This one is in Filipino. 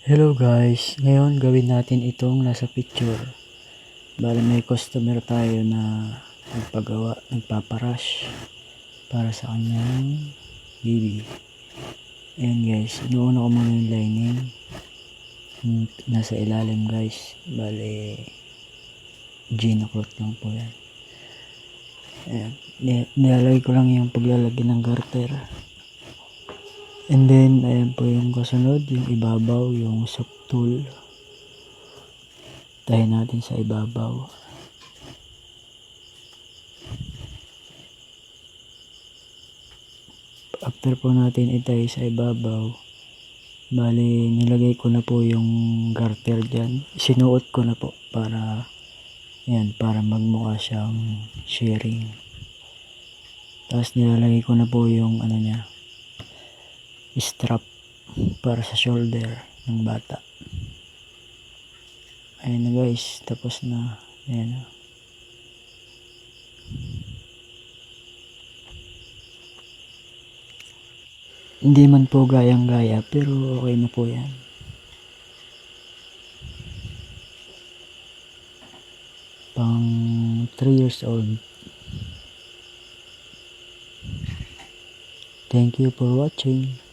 Hello guys, ngayon gawin natin itong nasa picture. Bale may customer tayo na nagpaparush para sa kanyang baby. Ayan guys, inuuna ko muna yung lining. Nasa ilalim guys, bale Gina cloth lang po yan. Ayan, nilalagay ko lang yung paglalagay ng garter. And then, ayan po yung kasunod, yung ibabaw, yung sock tool. Tayo natin sa ibabaw. After po natin itay sa ibabaw, bali nilagay ko na po yung garter dyan. Sinuot ko na po para, ayan, para magmukha siyang sharing. Tapos nilalagay ko na po yung ano niya, strap para sa shoulder ng bata. Ayan na guys, tapos na. Ayan na. Hindi man po gayang-gaya pero okay na po yan. Pang 3 years old. Thank you for watching.